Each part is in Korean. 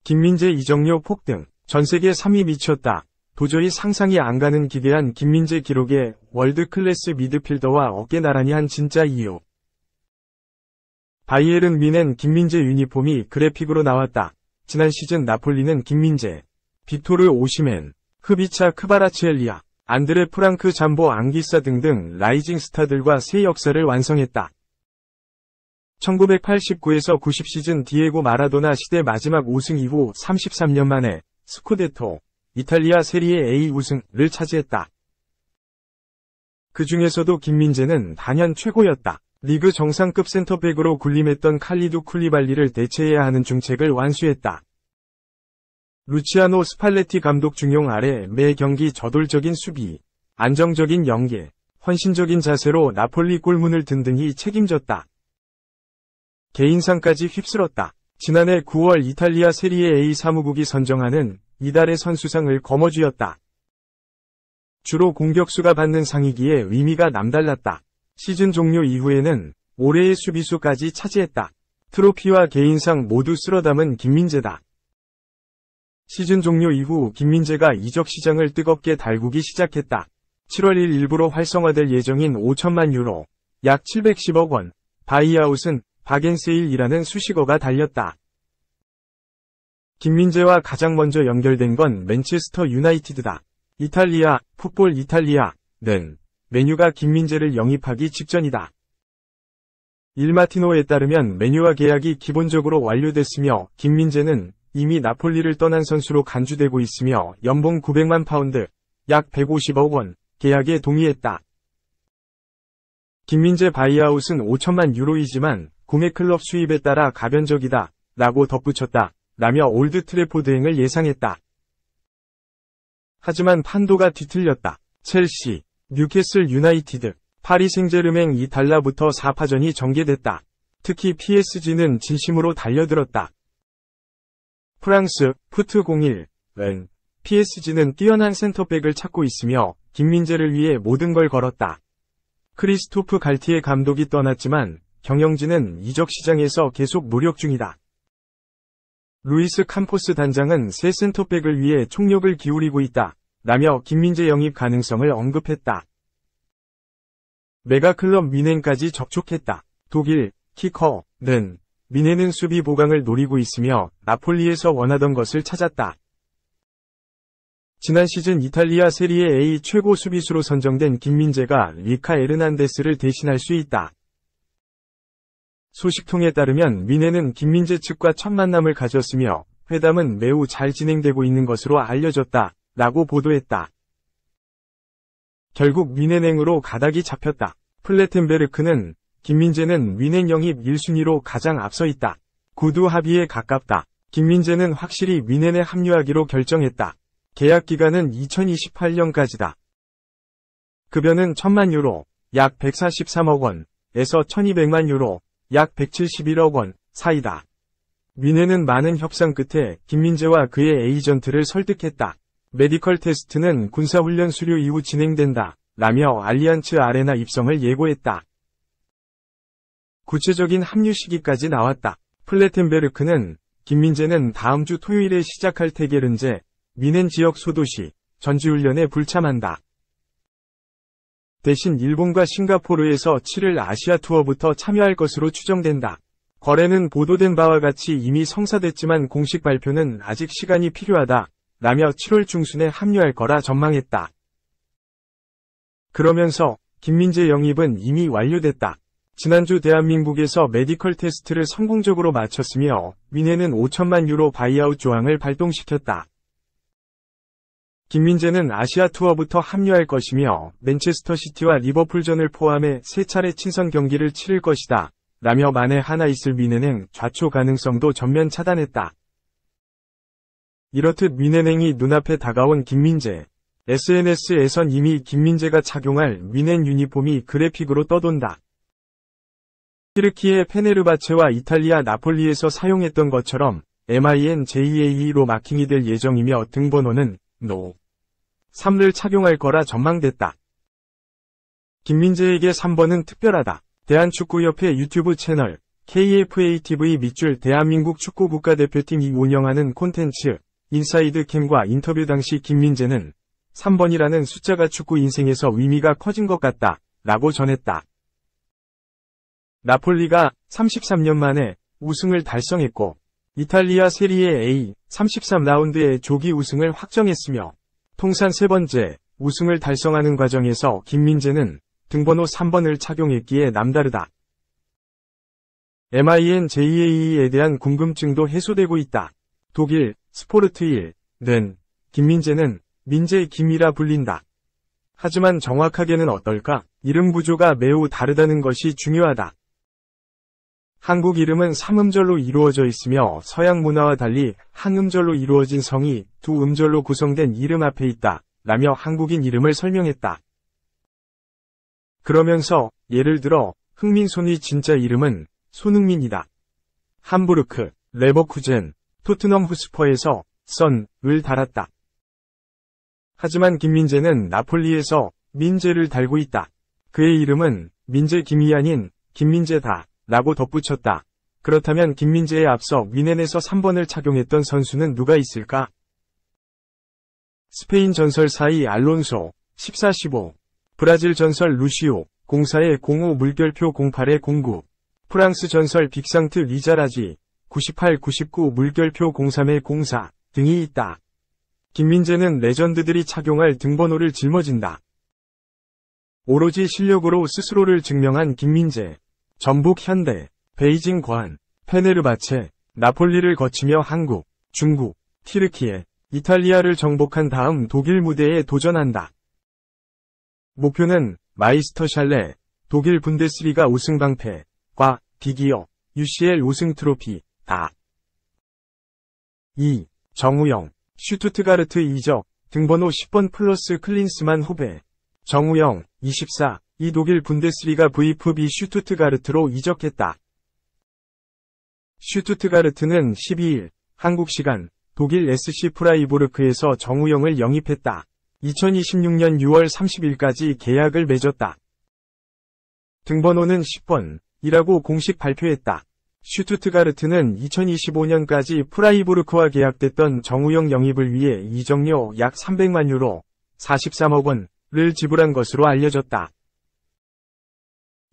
김민재 이적료 폭등, 전세계 3위 미쳤다. 도저히 상상이 안 가는 기괴한 김민재 기록에 월드클래스 미드필더와 어깨 나란히 한 진짜 이유. 바이에른 뮌헨 김민재 유니폼이 그래픽으로 나왔다. 지난 시즌 나폴리는 김민재, 빅토르 오시멘, 흐비차 크바라츠엘리아, 안드레 프랑크 잠보 앙기사 등등 라이징 스타들과 새 역사를 완성했다. 1989에서 90 시즌 디에고 마라도나 시대 마지막 우승 이후 33년 만에 스쿠데토, 이탈리아 세리에 A 우승을 차지했다. 그 중에서도 김민재는 단연 최고였다. 리그 정상급 센터백으로 군림했던 칼리두 쿨리발리를 대체해야 하는 중책을 완수했다. 루치아노 스팔레티 감독 중용 아래 매 경기 저돌적인 수비, 안정적인 연계, 헌신적인 자세로 나폴리 골문을 든든히 책임졌다. 개인상까지 휩쓸었다. 지난해 9월 이탈리아 세리에 A 사무국이 선정하는 이달의 선수상을 거머쥐었다. 주로 공격수가 받는 상이기에 의미가 남달랐다. 시즌 종료 이후에는 올해의 수비수까지 차지했다. 트로피와 개인상 모두 쓸어담은 김민재다. 시즌 종료 이후 김민재가 이적 시장을 뜨겁게 달구기 시작했다. 7월 1일 일부로 활성화될 예정인 5천만 유로, 약 710억 원, 바이아웃은 바겐세일이라는 수식어가 달렸다. 김민재와 가장 먼저 연결된 건 맨체스터 유나이티드다. 이탈리아, 풋볼 이탈리아는 메뉴가 김민재를 영입하기 직전이다. 일마티노에 따르면 메뉴와 계약이 기본적으로 완료됐으며 김민재는 이미 나폴리를 떠난 선수로 간주되고 있으며 연봉 900만 파운드, 약 150억 원, 계약에 동의했다. 김민재 바이아웃은 5천만 유로이지만 구매 클럽 수입에 따라 가변적이다 라고 덧붙였다 라며 올드 트래포드행을 예상했다. 하지만 판도가 뒤틀렸다. 첼시, 뉴캐슬 유나이티드, 파리 생제르맹 이 달라부터 4파전이 전개됐다. 특히 PSG는 진심으로 달려들었다. 프랑스, 푸트01은 PSG는 뛰어난 센터백을 찾고 있으며 김민재를 위해 모든 걸 걸었다. 크리스토프 갈티에 감독이 떠났지만 경영진은 이적 시장에서 계속 노력 중이다. 루이스 캄포스 단장은 새 센터백을 위해 총력을 기울이고 있다 라며 김민재 영입 가능성을 언급했다. 메가클럽 뮌헨까지 접촉했다. 독일, 키커는 뮌헨은 수비 보강을 노리고 있으며 나폴리에서 원하던 것을 찾았다. 지난 시즌 이탈리아 세리에 A 최고 수비수로 선정된 김민재가 리카 에르난데스를 대신할 수 있다. 소식통에 따르면 뮌헨은 김민재 측과 첫 만남을 가졌으며 회담은 매우 잘 진행되고 있는 것으로 알려졌다 라고 보도했다. 결국 뮌헨행으로 가닥이 잡혔다. 플레텐베르크는 김민재는 뮌헨 영입 1순위로 가장 앞서 있다. 구두 합의에 가깝다. 김민재는 확실히 뮌헨에 합류하기로 결정했다. 계약 기간은 2028년까지다. 급여는 1000만 유로, 약 143억 원에서 1200만 유로, 약 171억 원 사이다. 뮌헨은 많은 협상 끝에 김민재와 그의 에이전트를 설득했다. 메디컬 테스트는 군사훈련 수료 이후 진행된다 라며 알리안츠 아레나 입성을 예고했다. 구체적인 합류 시기까지 나왔다. 플레텐베르크는 김민재는 다음 주 토요일에 시작할 테게른제, 뮌헨 지역 소도시, 전지훈련에 불참한다. 대신 일본과 싱가포르에서 치를 아시아 투어부터 참여할 것으로 추정된다. 거래는 보도된 바와 같이 이미 성사됐지만 공식 발표는 아직 시간이 필요하다 라며 7월 중순에 합류할 거라 전망했다. 그러면서 김민재 영입은 이미 완료됐다. 지난주 대한민국에서 메디컬 테스트를 성공적으로 마쳤으며 뮌헨은 5천만 유로 바이아웃 조항을 발동시켰다. 김민재는 아시아 투어부터 합류할 것이며 맨체스터 시티와 리버풀전을 포함해 3차례 친선 경기를 치를 것이다 라며 만에 하나 있을 뮌헨행 좌초 가능성도 전면 차단했다. 이렇듯 뮌헨행이 눈앞에 다가온 김민재. SNS에선 이미 김민재가 착용할 뮌헨 유니폼이 그래픽으로 떠돈다. 튀르키예 페네르바체와 이탈리아 나폴리에서 사용했던 것처럼 MINJAE로 마킹이 될 예정이며 등번호는 NO. 3를 착용할 거라 전망됐다. 김민재에게 3번은 특별하다. 대한축구협회 유튜브 채널 KFATV 밑줄 대한민국 축구 국가대표팀이 운영하는 콘텐츠 인사이드 캠과 인터뷰 당시 김민재는 3번이라는 숫자가 축구 인생에서 의미가 커진 것 같다 라고 전했다. 나폴리가 33년 만에 우승을 달성했고 이탈리아 세리에 A 33라운드의 조기 우승을 확정했으며 통산 3번째 우승을 달성하는 과정에서 김민재는 등번호 3번을 착용했기에 남다르다. MINJAE에 대한 궁금증도 해소되고 있다. 독일 스포르트1는 김민재는 민재 김이라 불린다. 하지만 정확하게는 어떨까? 이름 구조가 매우 다르다는 것이 중요하다. 한국 이름은 3음절로 이루어져 있으며 서양 문화와 달리 한 음절로 이루어진 성이 두 음절로 구성된 이름 앞에 있다. 라며 한국인 이름을 설명했다. 그러면서 예를 들어 흥민손의 진짜 이름은 손흥민이다. 함부르크, 레버쿠젠, 토트넘 후스퍼에서 선을 달았다. 하지만 김민재는 나폴리에서 민재를 달고 있다. 그의 이름은 민재 김이 아닌 김민재다 라고 덧붙였다. 그렇다면 김민재에 앞서 위넨에서 3번을 착용했던 선수는 누가 있을까? 스페인 전설 사이 알론소 14-15, 브라질 전설 루시오 04-05 물결표 08-09, 프랑스 전설 빅상트 리자라지 98-99 물결표 03-04 등이 있다. 김민재는 레전드들이 착용할 등번호를 짊어진다. 오로지 실력으로 스스로를 증명한 김민재. 전북 현대, 베이징 과한, 페네르바체, 나폴리를 거치며 한국, 중국, 티르키예, 이탈리아를 정복한 다음 독일 무대에 도전한다. 목표는 마이스터샬레, 독일 분데스리가 우승 방패과 비기어, UCL 우승 트로피다. 2. 정우영, 슈투트가르트 이적, 등번호 10번 플러스 클린스만 후배. 정우영, 24, 이 독일 분데스리가 VfB 슈투트가르트로 이적했다. 슈투트가르트는 12일, 한국 시간, 독일 SC 프라이부르크에서 정우영을 영입했다. 2026년 6월 30일까지 계약을 맺었다. 등번호는 10번이라고 공식 발표했다. 슈투트가르트는 2025년까지 프라이부르크와 계약됐던 정우영 영입을 위해 이적료 약 300만 유로, 43억 원을 지불한 것으로 알려졌다.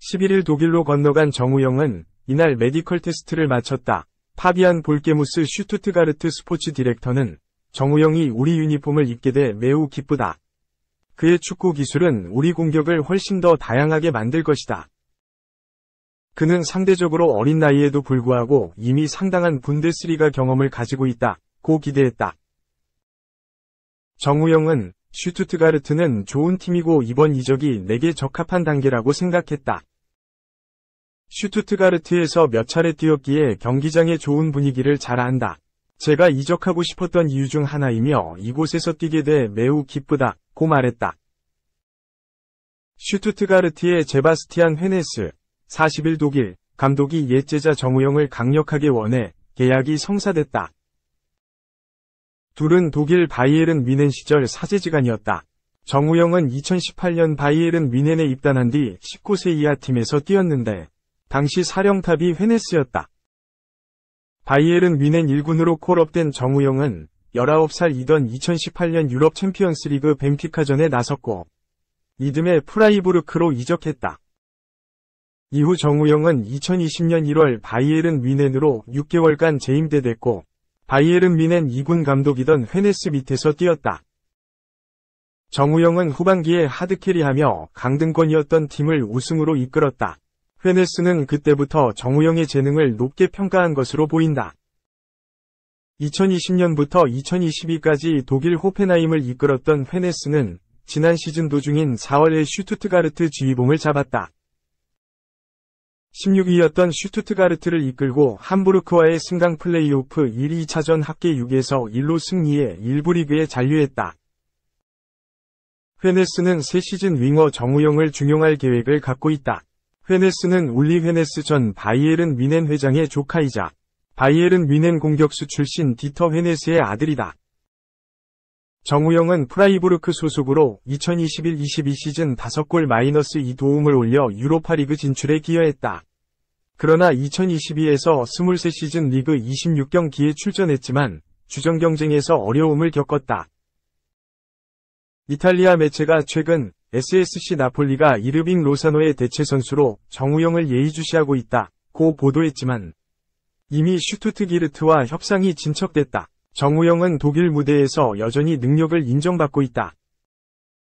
11일 독일로 건너간 정우영은 이날 메디컬 테스트를 마쳤다. 파비안 볼케무스 슈투트가르트 스포츠 디렉터는 정우영이 우리 유니폼을 입게 돼 매우 기쁘다. 그의 축구 기술은 우리 공격을 훨씬 더 다양하게 만들 것이다. 그는 상대적으로 어린 나이에도 불구하고 이미 상당한 분데스리가 경험을 가지고 있다고 기대했다. 정우영은 슈투트가르트는 좋은 팀이고 이번 이적이 내게 적합한 단계라고 생각했다. 슈투트가르트에서 몇 차례 뛰었기에 경기장의 좋은 분위기를 잘 안다. 제가 이적하고 싶었던 이유 중 하나이며 이곳에서 뛰게 돼 매우 기쁘다고 말했다. 슈투트가르트의 제바스티안 헤네스 40일 독일 감독이 옛 제자 정우영을 강력하게 원해 계약이 성사됐다. 둘은 독일 바이에른 뮌헨 시절 사제지간이었다. 정우영은 2018년 바이에른 뮌헨에 입단한 뒤 19세 이하 팀에서 뛰었는데 당시 사령탑이 헤네스였다. 바이에른 뮌헨 1군으로 콜업된 정우영은 19살이던 2018년 유럽 챔피언스리그 벤피카전에 나섰고 이듬해 프라이부르크로 이적했다. 이후 정우영은 2020년 1월 바이에른 뮌헨으로 6개월간 재임대됐고 바이에른 뮌헨 2군 감독이던 헤네스 밑에서 뛰었다. 정우영은 후반기에 하드캐리하며 강등권이었던 팀을 우승으로 이끌었다. 헤네스는 그때부터 정우영의 재능을 높게 평가한 것으로 보인다. 2020년부터 2022까지 독일 호펜하임을 이끌었던 헤네스는 지난 시즌 도중인 4월에 슈투트가르트 지휘봉을 잡았다. 16위였던 슈투트가르트를 이끌고 함부르크와의 승강 플레이오프 1, 2차전 합계 6에서 1로 승리해 1부 리그에 잔류했다. 헤네스는 새 시즌 윙어 정우영을 중용할 계획을 갖고 있다. 헤네스는 울리 헤네스 전 바이에른 뮌헨 회장의 조카이자 바이에른 뮌헨 공격수 출신 디터 헤네스의 아들이다. 정우영은 프라이부르크 소속으로 2021-22 시즌 5골 -2 도움을 올려 유로파리그 진출에 기여했다. 그러나 2022에서 23시즌 리그 26경기에 출전했지만 주전 경쟁에서 어려움을 겪었다. 이탈리아 매체가 최근 SSC 나폴리가 이르빙 로사노의 대체 선수로 정우영을 예의주시하고 있다고 보도했지만 이미 슈투트기르트와 협상이 진척됐다. 정우영은 독일 무대에서 여전히 능력을 인정받고 있다.